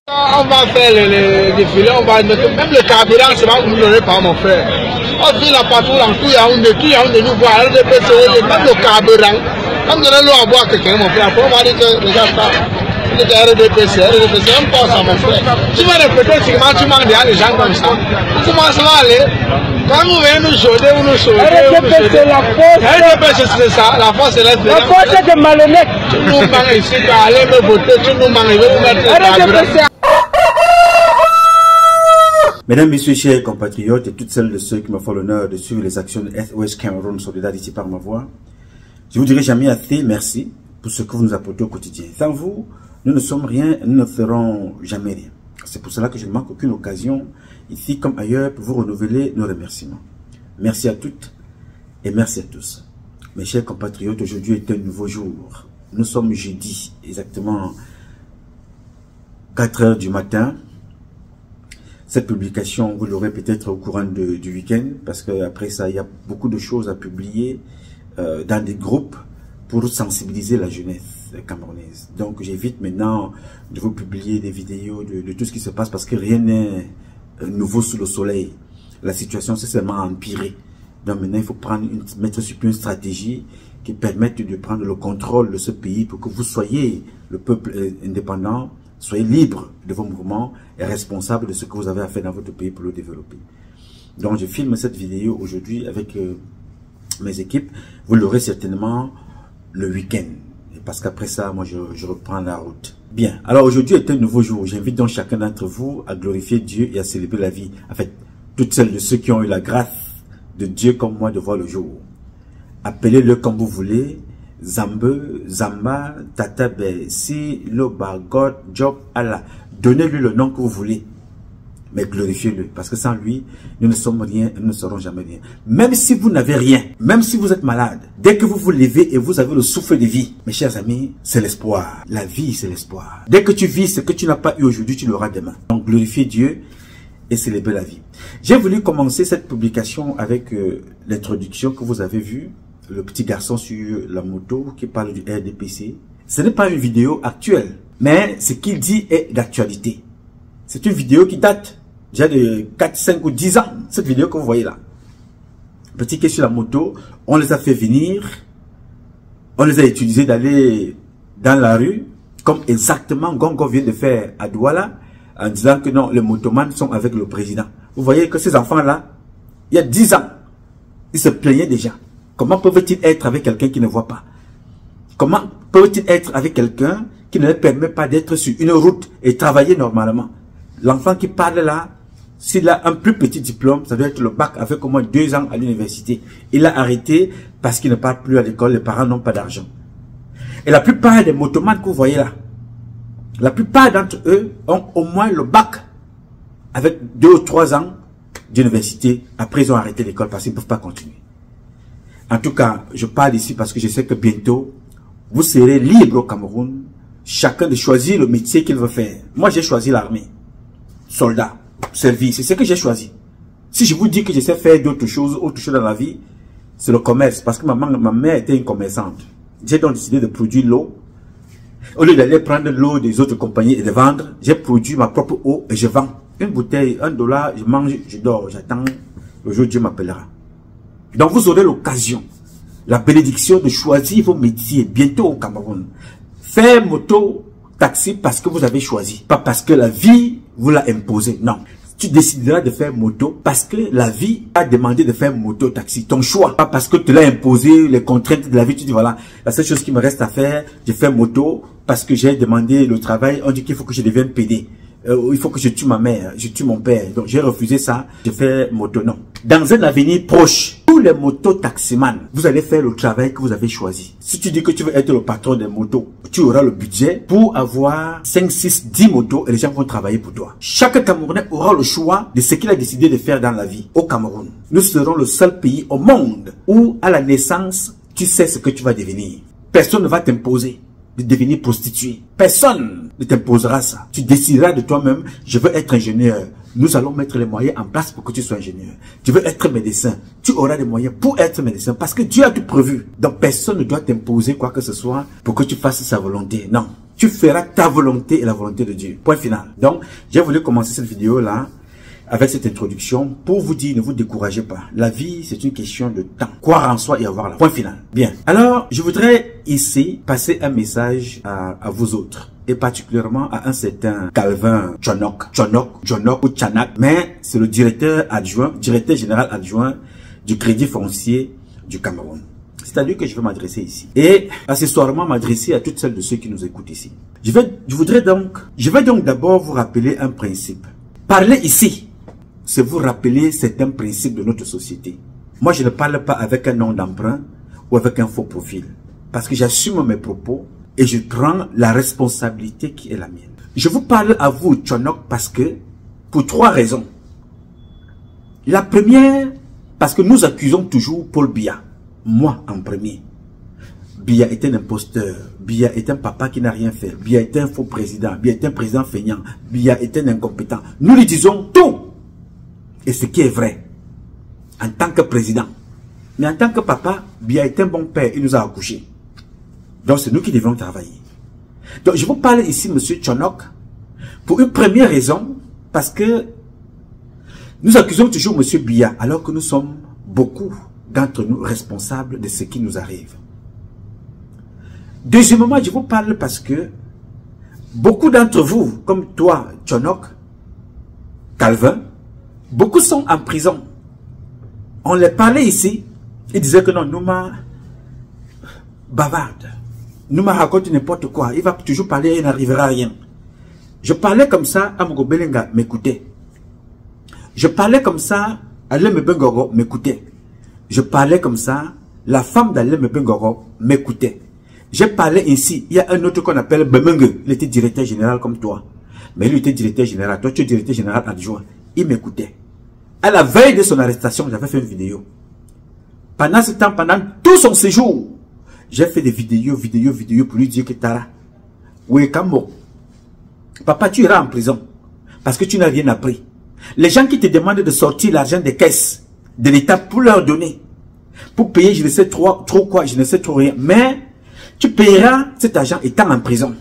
On va faire les défilés, on va mettre même le carburant, c'est pas vous donner par mon frère. On vit là partout, dans tout Yaoundé nous voit, même le carburant, on donne l'eau à boire à quelqu'un, mon frère. Après, on va dire que les gens RDPC, on pense à mon frère. Tu vas répéter, tu manques des gens comme ça. Comment ça va aller? Quand vous venez nous sauver, vous nous sauvez. RDPC, c'est la force. RDPC, c'est ça, la force est là. La force est de malhonnête. Tu nous manques ici, tu vas aller me voter, tu nous manques, je vais vous mettre le carburant. Mesdames, Messieurs, chers compatriotes et toutes celles de ceux qui me font l'honneur de suivre les actions de SOS Cameroun Solidarité ici par ma voix, je vous dirai jamais assez merci pour ce que vous nous apportez au quotidien. Sans vous, nous ne sommes rien, nous ne ferons jamais rien. C'est pour cela que je ne manque aucune occasion, ici comme ailleurs, pour vous renouveler nos remerciements. Merci à toutes et merci à tous. Mes chers compatriotes, aujourd'hui est un nouveau jour. Nous sommes jeudi, exactement 4 h du matin. Cette publication, vous l'aurez peut-être au courant du week-end, parce qu'après ça, il y a beaucoup de choses à publier dans des groupes pour sensibiliser la jeunesse camerounaise. Donc j'évite maintenant de vous publier des vidéos de tout ce qui se passe, parce que rien n'est nouveau sous le soleil. La situation s'est seulement empirée. Donc maintenant, il faut mettre sur pied une stratégie qui permette de prendre le contrôle de ce pays pour que vous soyez le peuple indépendant, soyez libre de vos mouvements et responsable de ce que vous avez à faire dans votre pays pour le développer. Donc je filme cette vidéo aujourd'hui avec mes équipes. Vous l'aurez certainement le week-end. Parce qu'après ça, moi je reprends la route. Bien, alors aujourd'hui est un nouveau jour. J'invite donc chacun d'entre vous à glorifier Dieu et à célébrer la vie. En fait, toutes celles de ceux qui ont eu la grâce de Dieu comme moi de voir le jour. Appelez-le comme vous voulez. Zambe, Zamba, Tatabe, Si, Loba, God, Job, Allah. Donnez-lui le nom que vous voulez. Mais glorifiez-le. Parce que sans lui, nous ne sommes rien, nous ne serons jamais rien. Même si vous n'avez rien, même si vous êtes malade, dès que vous vous levez et vous avez le souffle de vie, mes chers amis, c'est l'espoir. La vie, c'est l'espoir. Dès que tu vis ce que tu n'as pas eu aujourd'hui, tu l'auras demain. Donc glorifiez Dieu et célébrer la vie. J'ai voulu commencer cette publication avec l'introduction que vous avez vue. Le petit garçon sur la moto qui parle du RDPC. Ce n'est pas une vidéo actuelle, mais ce qu'il dit est d'actualité. C'est une vidéo qui date déjà de 4, 5 ou 10 ans. Cette vidéo que vous voyez là. Petit qui est sur la moto, on les a fait venir, on les a utilisés d'aller dans la rue, comme exactement Gongo vient de faire à Douala, en disant que non, les motomans sont avec le président. Vous voyez que ces enfants-là, il y a 10 ans, ils se plaignaient déjà. Comment peuvent-ils être avec quelqu'un qui ne voit pas? Comment peuvent-ils être avec quelqu'un qui ne leur permet pas d'être sur une route et travailler normalement? L'enfant qui parle là, s'il a un plus petit diplôme, ça doit être le bac avec au moins 2 ans à l'université. Il a arrêté parce qu'il ne part plus à l'école, les parents n'ont pas d'argent. Et la plupart des motomans que vous voyez là, la plupart d'entre eux ont au moins le bac avec 2 ou 3 ans d'université. Après, ils ont arrêté l'école parce qu'ils ne peuvent pas continuer. En tout cas, je parle ici parce que je sais que bientôt, vous serez libre au Cameroun, chacun de choisir le métier qu'il veut faire. Moi, j'ai choisi l'armée, soldat, service, c'est ce que j'ai choisi. Si je vous dis que je sais faire d'autres choses, autre chose dans la vie, c'est le commerce, parce que ma mère était une commerçante. J'ai donc décidé de produire l'eau. Au lieu d'aller prendre l'eau des autres compagnies et de vendre, j'ai produit ma propre eau et je vends. Une bouteille, $1, je mange, je dors, j'attends le jour où Dieu m'appellera. Donc vous aurez l'occasion, la bénédiction de choisir vos métiers bientôt au Cameroun. Faire moto, taxi parce que vous avez choisi, pas parce que la vie vous l'a imposé. Non, tu décideras de faire moto parce que la vie a demandé de faire moto, taxi. Ton choix, pas parce que tu l'as imposé, les contraintes de la vie. Tu dis voilà, la seule chose qui me reste à faire, je fais moto parce que j'ai demandé le travail. On dit qu'il faut que je devienne PD. Il faut que je tue ma mère, je tue mon père. Donc j'ai refusé ça, je fais moto. Non. Dans un avenir proche, tous les motos-taximans, vous allez faire le travail que vous avez choisi. Si tu dis que tu veux être le patron des motos, tu auras le budget pour avoir 5, 6, 10 motos et les gens vont travailler pour toi. Chaque Camerounais aura le choix de ce qu'il a décidé de faire dans la vie au Cameroun. Nous serons le seul pays au monde où à la naissance, tu sais ce que tu vas devenir. Personne ne va t'imposer de devenir prostituée. Personne ne t'imposera ça. Tu décideras de toi-même, je veux être ingénieur. Nous allons mettre les moyens en place pour que tu sois ingénieur. Tu veux être médecin. Tu auras les moyens pour être médecin parce que Dieu a tout prévu. Donc personne ne doit t'imposer quoi que ce soit pour que tu fasses sa volonté. Non. Tu feras ta volonté et la volonté de Dieu. Point final. Donc, j'ai voulu commencer cette vidéo-là avec cette introduction pour vous dire, ne vous découragez pas. La vie, c'est une question de temps. Croire en soi et avoir la point final. Bien. Alors, je voudrais ici passer un message à vous autres. Et particulièrement à un certain Calvin Tchonok ou Tchanak. Mais c'est le directeur général adjoint du Crédit Foncier du Cameroun. C'est à lui que je vais m'adresser ici. Et accessoirement m'adresser à toutes celles de ceux qui nous écoutent ici. Je vais donc d'abord vous rappeler un principe. Parler ici, c'est vous rappeler certains principes de notre société. Moi, je ne parle pas avec un nom d'emprunt ou avec un faux profil. Parce que j'assume mes propos et je prends la responsabilité qui est la mienne. Je vous parle à vous, Tchonok, parce que, pour 3 raisons. La première, parce que nous accusons toujours Paul Biya. Moi, en premier. Biya est un imposteur. Biya est un papa qui n'a rien fait. Biya est un faux président. Biya est un président feignant. Biya est un incompétent. Nous lui disons tout. Et ce qui est vrai. En tant que président. Mais en tant que papa, Biya est un bon père. Il nous a accouchés. Donc c'est nous qui devons travailler. Donc je vous parle ici, monsieur Tchonok, pour une première raison. Parce que nous accusons toujours monsieur Biya. Alors que nous sommes beaucoup d'entre nous responsables de ce qui nous arrive. Deuxièmement, je vous parle parce que beaucoup d'entre vous, comme toi, Tchonok, Calvin, beaucoup sont en prison. On les parlait ici, ils disaient que non, Nouma bavarde. Nouma raconte n'importe quoi. Il va toujours parler et il n'arrivera à rien. Je parlais comme ça, Amogo Belenga m'écoutait. Je parlais comme ça, Alem Bengoro m'écoutait. Je parlais comme ça, la femme d'Alem Bengoro m'écoutait. J'ai parlé ici, il y a un autre qu'on appelle Bemenge, il était directeur général comme toi. Mais lui était directeur général, toi tu es directeur général adjoint. Il m'écoutait. À la veille de son arrestation, j'avais fait une vidéo. Pendant ce temps, pendant tout son séjour, j'ai fait des vidéos pour lui dire que Tara, oui, Kambo, papa, tu iras en prison parce que tu n'as rien appris. Les gens qui te demandent de sortir l'argent des caisses de l'État pour leur donner, pour payer, je ne sais trop quoi, je ne sais trop rien, mais tu payeras cet argent étant en prison.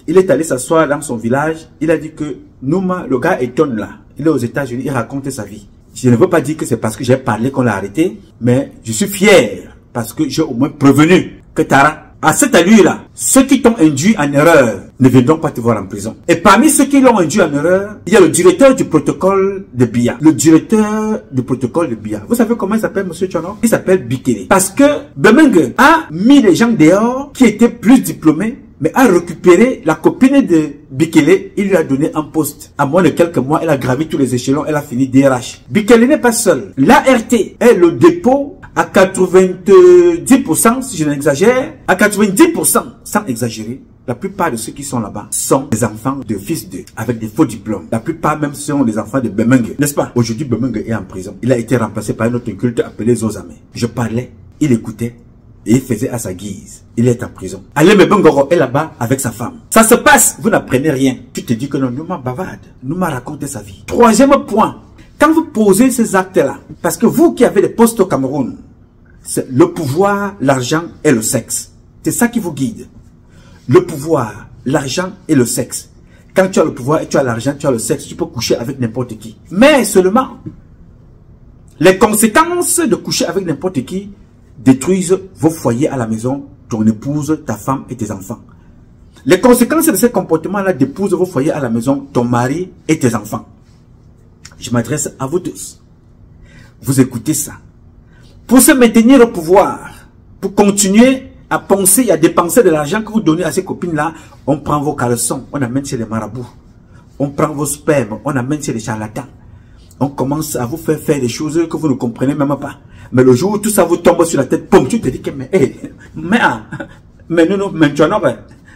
Il est allé s'asseoir dans son village, il a dit que Nouma, le gars étonne là, il est aux États-Unis, il raconte sa vie. Je ne veux pas dire que c'est parce que j'ai parlé qu'on l'a arrêté, mais je suis fier parce que j'ai au moins prévenu que Tara, à cette allure-là, ceux qui t'ont induit en erreur ne viendront pas te voir en prison. Et parmi ceux qui l'ont induit en erreur, il y a le directeur du protocole de Biya. Le directeur du protocole de Biya. Vous savez comment il s'appelle, monsieur Tchonok? Il s'appelle Bikele. Parce que Bemenge a mis les gens dehors qui étaient plus diplômés, mais a récupéré la copine de Bikele, il lui a donné un poste. À moins de quelques mois, elle a gravi tous les échelons, elle a fini DRH. Bikele n'est pas seul. L'ART est le dépôt à 90%, si je n'exagère, à 90%, sans exagérer. La plupart de ceux qui sont là-bas sont des enfants de fils d'eux, avec des faux diplômes. La plupart même sont des enfants de Bemenge, n'est-ce pas? Aujourd'hui, Bemenge est en prison. Il a été remplacé par un autre culte appelé Zozame. Je parlais, il écoutait, et il faisait à sa guise. Il est en prison. Alem Bengoro est là-bas avec sa femme. Ça se passe, vous n'apprenez rien. Tu te dis que non, Nouma bavarde. Nouma raconte sa vie. Troisième point, quand vous posez ces actes-là, parce que vous qui avez des postes au Cameroun, c'est le pouvoir, l'argent et le sexe. C'est ça qui vous guide. Le pouvoir, l'argent et le sexe. Quand tu as le pouvoir et tu as l'argent, tu as le sexe, tu peux coucher avec n'importe qui. Mais seulement, les conséquences de coucher avec n'importe qui détruisent vos foyers à la maison, ton épouse, ta femme et tes enfants. Les conséquences de ces comportements-là détruisent vos foyers à la maison, ton mari et tes enfants. Je m'adresse à vous tous. Vous écoutez ça. Pour se maintenir au pouvoir, pour continuer à penser et à dépenser de l'argent que vous donnez à ces copines-là, on prend vos caleçons, on amène chez les marabouts. On prend vos spermes, on amène chez les charlatans. On commence à vous faire des choses que vous ne comprenez même pas. Mais le jour où tout ça vous tombe sur la tête, poum, tu te dis que mais non,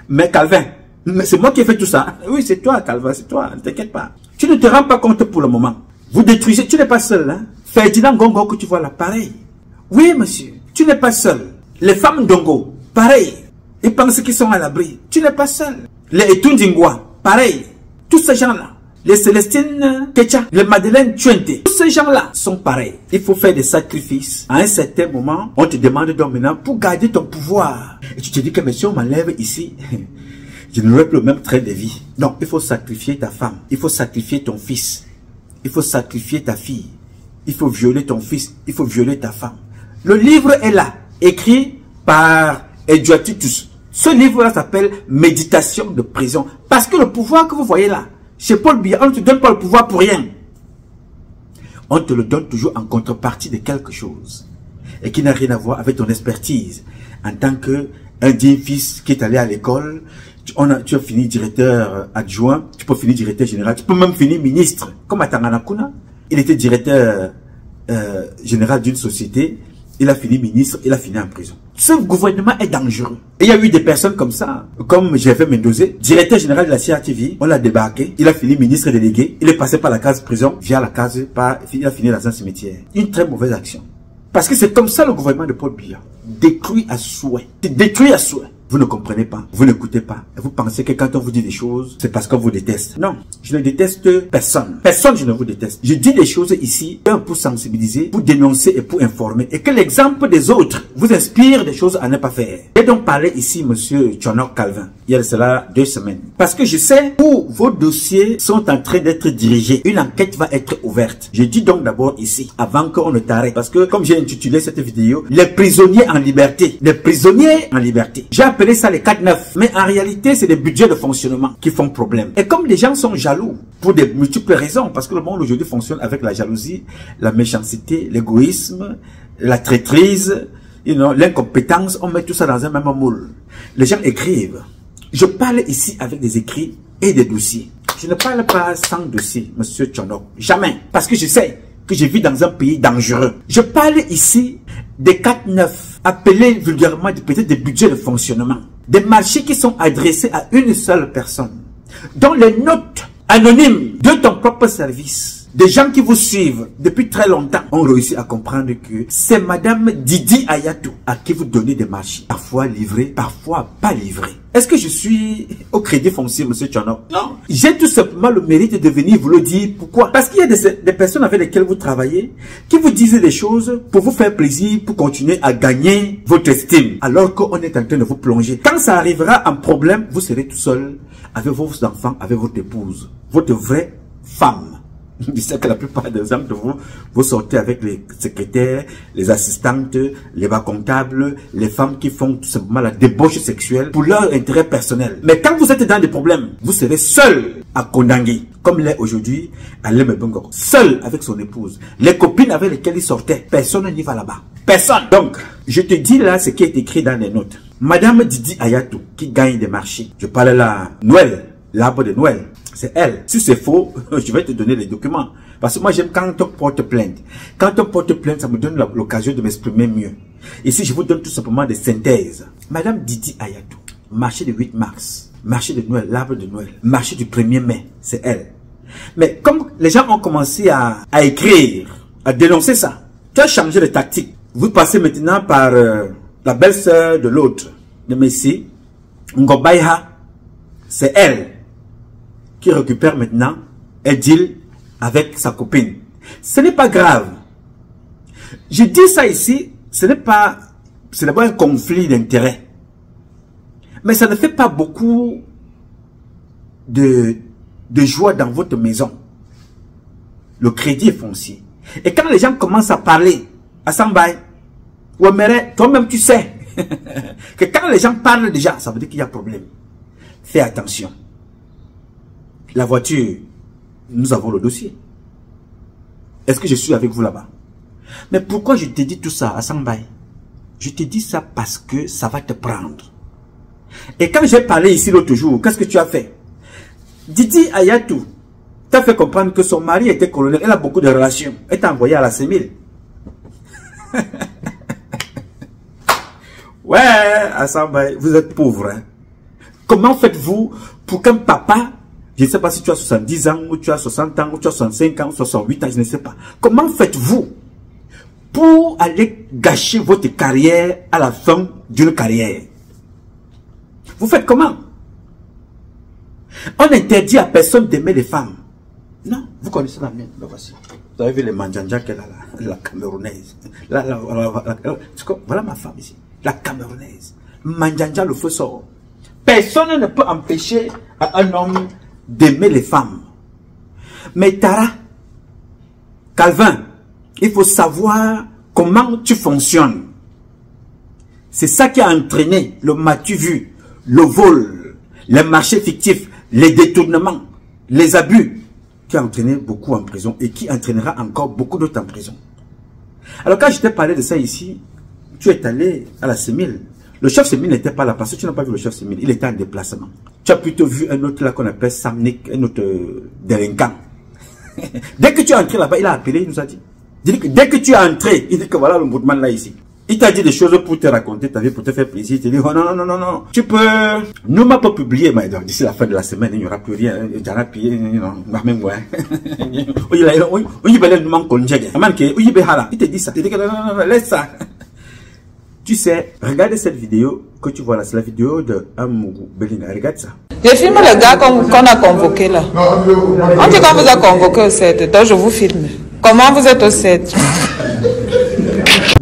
mais Calvin, mais c'est moi qui ai fait tout ça. Oui, c'est toi, Calvin, c'est toi, ne t'inquiète pas. Tu ne te rends pas compte pour le moment. Vous détruisez, tu n'es pas seul, hein. Ferdinand Gongo que tu vois là, pareil. Oui, monsieur, tu n'es pas seul. Les femmes d'Ongo, pareil. Ils pensent qu'ils sont à l'abri. Tu n'es pas seul. Les Etundingwa, pareil. Tous ces gens-là. Les Célestine Kecha, les Madeleine Tuente, tous ces gens-là sont pareils. Il faut faire des sacrifices. À un certain moment, on te demande donc maintenant pour garder ton pouvoir. Et tu te dis que monsieur, on m'enlève ici. je n'aurai plus le même train de vie. Non, il faut sacrifier ta femme, il faut sacrifier ton fils, il faut sacrifier ta fille, il faut violer ton fils, il faut violer ta femme. Le livre est là, écrit par Edouard Titus. Ce livre-là s'appelle Méditation de prison. Parce que le pouvoir que vous voyez là, chez Paul Biya, on ne te donne pas le pouvoir pour rien. On te le donne toujours en contrepartie de quelque chose. Et qui n'a rien à voir avec ton expertise. En tant qu'un digne fils qui est allé à l'école, tu as fini directeur adjoint, tu peux finir directeur général, tu peux même finir ministre. Comme à Tanganakuna, il était directeur général d'une société, il a fini ministre, il a fini en prison. Ce gouvernement est dangereux. Et il y a eu des personnes comme ça, comme Gervais Mendozé, directeur général de la CRTV, on l'a débarqué, il a fini ministre délégué, il est passé par la case prison, via la case, il a fini dans un cimetière. Une très mauvaise action. Parce que c'est comme ça le gouvernement de Paul Biya. Détruit à souhait. Détruit à souhait. Vous ne comprenez pas, vous n'écoutez pas. Et vous pensez que quand on vous dit des choses, c'est parce qu'on vous déteste. Non, je ne déteste personne. Personne, je ne vous déteste. Je dis des choses ici, pour sensibiliser, pour dénoncer et pour informer. Et que l'exemple des autres vous inspire des choses à ne pas faire. J'ai donc parlé ici, monsieur Tchonok Calvin, il y a cela 2 semaines. Parce que je sais où vos dossiers sont en train d'être dirigés. Une enquête va être ouverte. Je dis donc d'abord ici, avant qu'on ne t'arrête. Parce que, comme j'ai intitulé cette vidéo, les prisonniers en liberté. Les prisonniers en liberté. J'ai appelé ça les 4-9. Mais en réalité, c'est des budgets de fonctionnement qui font problème. Et comme les gens sont jaloux, pour des multiples raisons, parce que le monde aujourd'hui fonctionne avec la jalousie, la méchanceté, l'égoïsme, la traîtrise, l'incompétence, on met tout ça dans un même moule. Les gens écrivent. Je parle ici avec des écrits et des dossiers. Je ne parle pas sans dossier, monsieur Tchonok. Jamais. Parce que je sais que je vis dans un pays dangereux. Je parle ici des 4-9, appelés vulgairement peut-être des budgets de fonctionnement. Des marchés qui sont adressés à une seule personne. Dont les notes anonymes de ton propre service, des gens qui vous suivent depuis très longtemps, ont réussi à comprendre que c'est madame Didi Ayatou à qui vous donnez des marchés. Parfois livrés, parfois pas livrés. Est-ce que je suis au crédit foncier, monsieur Tchonok? Non. J'ai tout simplement le mérite de venir vous le dire. Pourquoi? Parce qu'il y a des personnes avec lesquelles vous travaillez qui vous disent des choses pour vous faire plaisir, pour continuer à gagner votre estime. Alors qu'on est en train de vous plonger. Quand ça arrivera un problème, vous serez tout seul avec vos enfants, avec votre épouse, votre vraie femme. Je sais que la plupart des hommes de vous sortez avec les secrétaires, les assistantes, les bas comptables, les femmes qui font tout simplement la débauche sexuelle pour leur intérêt personnel. Mais quand vous êtes dans des problèmes, vous serez seul à Kondangi, comme l'est aujourd'hui Alem Ebongo, seul avec son épouse. Les copines avec lesquelles il sortait, personne n'y va là-bas. Personne. Donc, je te dis là ce qui est écrit dans les notes. Madame Didi Ayatou, qui gagne des marchés. Je parle là, Noël, l'arbre de Noël. C'est elle. Si c'est faux, je vais te donner les documents. Parce que moi, j'aime quand on porte plainte. Quand on porte plainte, ça me donne l'occasion de m'exprimer mieux. Ici, je vous donne tout simplement des synthèses. Madame Didi Ayatou, marché du 8 mars, marché de Noël, l'arbre de Noël, marché du 1er mai, c'est elle. Mais comme les gens ont commencé à écrire, à dénoncer ça, tu as changé de tactique. Vous passez maintenant par la belle-sœur de l'autre, de Messi, Ngobaiha, c'est elle qui récupère maintenant un deal avec sa copine. Ce n'est pas grave. Je dis ça ici, c'est d'abord un conflit d'intérêts. Mais ça ne fait pas beaucoup de joie dans votre maison. Le crédit est foncier. Et quand les gens commencent à parler à Sambay, Ouamere, toi-même tu sais que quand les gens parlent déjà, ça veut dire qu'il y a problème. Fais attention. La voiture, nous avons le dossier. Est-ce que je suis avec vous là-bas? Mais pourquoi je te dis tout ça à Sambay? Je te dis ça parce que ça va te prendre. Et quand j'ai parlé ici l'autre jour, qu'est-ce que tu as fait? Didi Ayatou t'a fait comprendre que son mari était colonel. Elle a beaucoup de relations. Elle t'a envoyé à la CEMIL. Ouais, à Sambay, vous êtes pauvre. Hein? Comment faites-vous pour qu'un papa, je ne sais pas si tu as 70 ans, ou tu as 60 ans, ou tu as 65 ans, ou 68 ans, je ne sais pas. Comment faites-vous pour aller gâcher votre carrière à la fin d'une carrière? Vous faites comment? On interdit à personne d'aimer les femmes. Non, vous connaissez la mienne. Là, voici. Vous avez vu les manjanja qu'elle a là, la camerounaise. Voilà ma femme ici. La camerounaise. Manjanja, le feu sort. Personne ne peut empêcher à un homme d'aimer les femmes. Mais Tara, Calvin, il faut savoir comment tu fonctionnes. C'est ça qui a entraîné le m'as-tu vu, le vol, les marchés fictifs, les détournements, les abus, qui a entraîné beaucoup en prison et qui entraînera encore beaucoup d'autres en prison. Alors quand je t'ai parlé de ça ici, tu es allé à la Sémile. Le chef Sémile n'était pas là parce que tu n'as pas vu le chef Sémile, il était en déplacement. Tu as plutôt vu un autre là qu'on appelle Samnik, un autre délinquant. Dès que tu es entré là-bas, il a appelé, il nous a dit. Dès que tu es entré, il dit que voilà le mouvement là ici. Il t'a dit des choses pour te raconter ta vie, pour te faire plaisir. Il te dit, oh non, non, non, non, tu peux... Nous m'a pas publié, mais d'ici la fin de la semaine, il n'y aura plus rien. Il y aura plus rien, non, même moi. Il te dit ça. Il te dit que non, non, laisse ça. Tu sais, regardez cette vidéo que tu vois là, c'est la vidéo de Amougou Belinga. Regarde ça. Je filme le gars qu'on a convoqué là. On dit qu'on vous a convoqué au 7, donc je vous filme. Comment vous êtes au 7?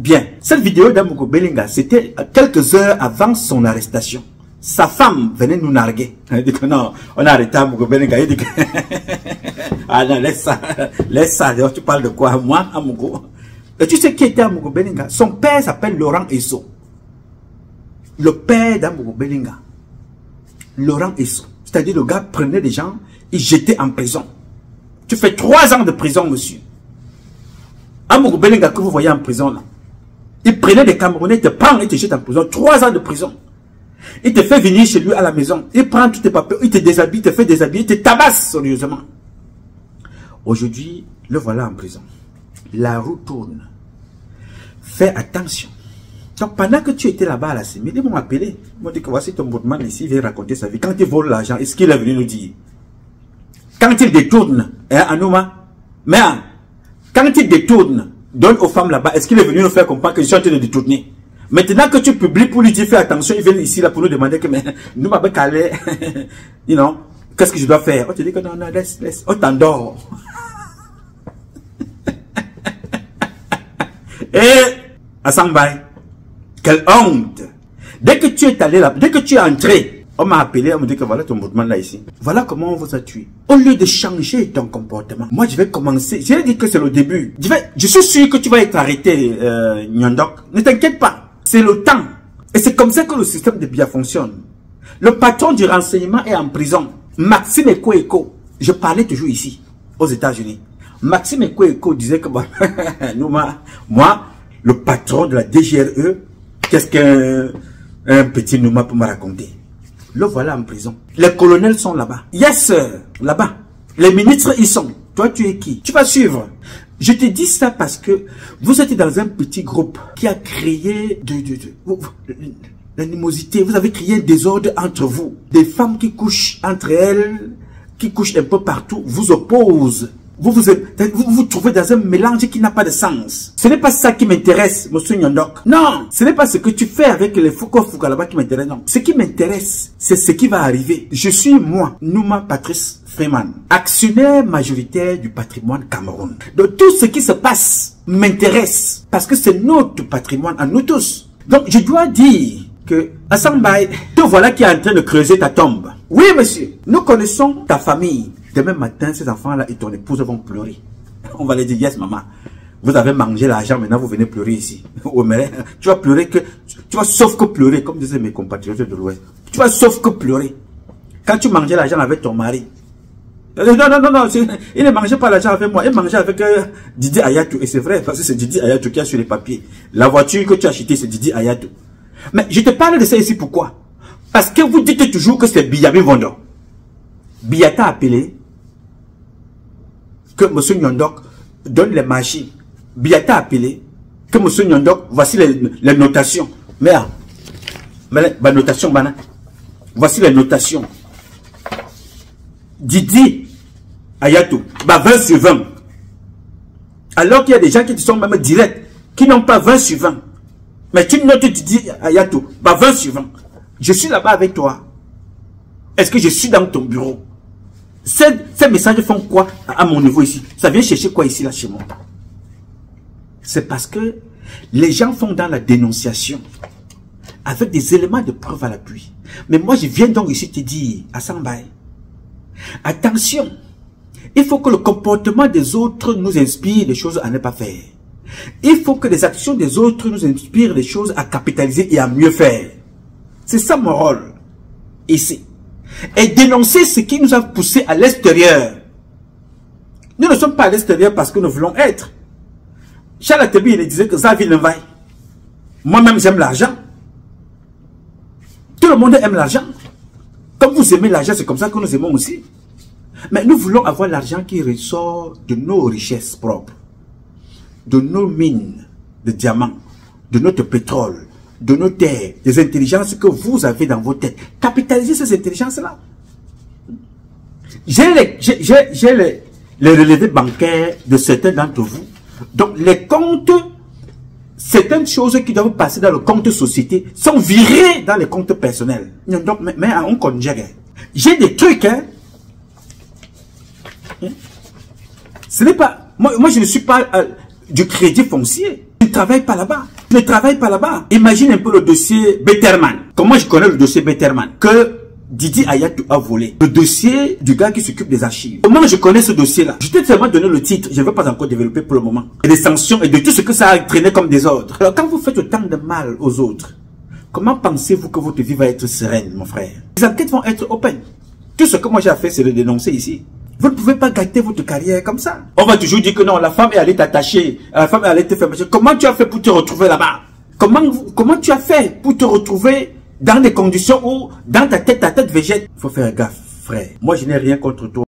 Bien, cette vidéo d'Amougou Belinga, c'était quelques heures avant son arrestation. Sa femme venait nous narguer. Elle dit que non, on a arrêté Amougou Belinga. Il dit que... ah non, laisse ça. Laisse ça. Tu parles de quoi? Moi, Amougou? Et tu sais qui était Amougou Belinga? Son père s'appelle Laurent Esso. Le père d'Amougou Belinga. Laurent Esso. C'est-à-dire le gars prenait des gens, il jetait en prison. Tu fais 3 ans de prison, monsieur. Amougou Belinga que vous voyez en prison là. Il prenait des Camerounais, il te prend et te jette en prison. 3 ans de prison. Il te fait venir chez lui à la maison. Il prend tous tes papiers, il te déshabille, il te fait déshabiller, il te tabasse sérieusement. Aujourd'hui, le voilà en prison. La roue tourne. Fais attention. Donc pendant que tu étais là-bas à la Sémile, ils m'ont appelé. Ils m'ont dit que voici ton boutman ici, il vient raconter sa vie. Quand il vole l'argent, est-ce qu'il est venu nous dire? Quand il détourne, Anouma, mais quand il détourne, donne aux femmes là-bas, est-ce qu'il est venu nous faire comprendre que je suis en train de détourner? Maintenant que tu publies pour lui dire fais attention, il vient ici là pour nous demander que mais nous m'avons calé, you know, qu'est-ce que je dois faire? On te dit que non, non, laisse, on t'endort. Et Assambay, quelle honte! Dès que tu es allé là, dès que tu es entré, on m'a appelé, on me dit que voilà ton mouvement là ici. Voilà comment on vous a tué. Au lieu de changer ton comportement, moi je vais commencer. Je vais dire que c'est le début. Je suis sûr que tu vas être arrêté, Nyondok. Ne t'inquiète pas. C'est le temps. Et c'est comme ça que le système de BIA fonctionne. Le patron du renseignement est en prison. Maxime Eko. Je parlais toujours ici, aux États-Unis. Maxime Eko disait que moi, le patron de la DGRE, qu'est-ce qu'un petit Nouma peut me raconter? Le voilà en prison. Les colonels sont là-bas. Yes, sir, là-bas. Les ministres, ils sont. Toi, tu es qui? Tu vas suivre. Je te dis ça parce que vous êtes dans un petit groupe qui a créé l'animosité. Vous avez créé un désordre entre vous. Des femmes qui couchent entre elles, qui couchent un peu partout, vous opposent. Vous vous trouvez dans un mélange qui n'a pas de sens. Ce n'est pas ça qui m'intéresse, monsieur Nyondok. Non, ce n'est pas ce que tu fais avec les Foucault là-bas qui m'intéresse, non. Ce qui m'intéresse, c'est ce qui va arriver. Je suis moi, Nouma Patrice Freeman, actionnaire majoritaire du patrimoine Cameroun. Donc tout ce qui se passe m'intéresse parce que c'est notre patrimoine à nous tous. Donc je dois dire que Assambay, te voilà qui est en train de creuser ta tombe. Oui, monsieur, nous connaissons ta famille. Demain matin, ces enfants-là et ton épouse vont pleurer. On va leur dire, yes, maman, vous avez mangé l'argent, maintenant vous venez pleurer ici. Tu vas pleurer que, tu vas sauf que pleurer, comme disaient mes compatriotes de l'Ouest. Tu vas sauf que pleurer. Quand tu mangeais l'argent avec ton mari. Non, il ne mangeait pas l'argent avec moi, il mangeait avec Didi Ayatou. Et c'est vrai, parce que c'est Didi Ayatou qui a sur les papiers. La voiture que tu as achetée, c'est Didi Ayatou. Mais je te parle de ça ici, pourquoi? Parce que vous dites toujours que c'est Biyabi Vondo. Biya t'a appelé que M. Nyondok donne les machines. Biya t'a appelé que M. Nyondok, voici les notations. Merde. Mais notation, bana. Voici les notations. Didi Ayatou, 20 sur 20. Alors qu'il y a des gens qui sont même directs, qui n'ont pas 20 sur 20. Mais tu notes Didi Ayatou, 20 sur 20. Je suis là-bas avec toi. Est-ce que je suis dans ton bureau? Ces messages font quoi à mon niveau ici? Ça vient chercher quoi ici, là, chez moi? C'est parce que les gens font dans la dénonciation. avec des éléments de preuve à l'appui. Mais moi, je viens donc ici te dire, à Sambay, attention, il faut que le comportement des autres nous inspire des choses à ne pas faire. Il faut que les actions des autres nous inspirent des choses à capitaliser et à mieux faire. C'est ça mon rôle, ici. Et dénoncer ce qui nous a poussé à l'extérieur. Nous ne sommes pas à l'extérieur parce que nous voulons être. Charles Atebi, il disait que Xavier Lenvaille. Moi-même, j'aime l'argent. Tout le monde aime l'argent. Comme vous aimez l'argent, c'est comme ça que nous aimons aussi. Mais nous voulons avoir l'argent qui ressort de nos richesses propres, de nos mines de diamants, de notre pétrole, de nos terres, des intelligences que vous avez dans vos têtes. Capitalisez ces intelligences-là. J'ai les relevés bancaires de certains d'entre vous. Donc les comptes, certaines choses qui doivent passer dans le compte société sont virées dans les comptes personnels. Donc, mais on connaît. J'ai des trucs, hein. Ce n'est pas... Moi, je ne suis pas du crédit foncier. Je ne travaille pas là-bas. Je ne travaille pas là-bas. Imagine un peu le dossier Betterman. Comment je connais le dossier Betterman? Que Didi Ayatou a volé. Le dossier du gars qui s'occupe des archives. Comment je connais ce dossier-là? Je t'ai seulement donné le titre. Je ne vais pas encore développer pour le moment. Et les sanctions et de tout ce que ça a traîné comme désordre. Alors quand vous faites autant de mal aux autres, comment pensez-vous que votre vie va être sereine, mon frère? Les enquêtes vont être open. Tout ce que moi j'ai fait, c'est le dénoncer ici. Vous ne pouvez pas gâter votre carrière comme ça. On va toujours dire que non, la femme est allée t'attacher, la femme est allée te faire marcher. Comment tu as fait pour te retrouver là-bas? Comment tu as fait pour te retrouver dans des conditions où, dans ta tête végète? Il faut faire gaffe, frère. Moi, je n'ai rien contre toi.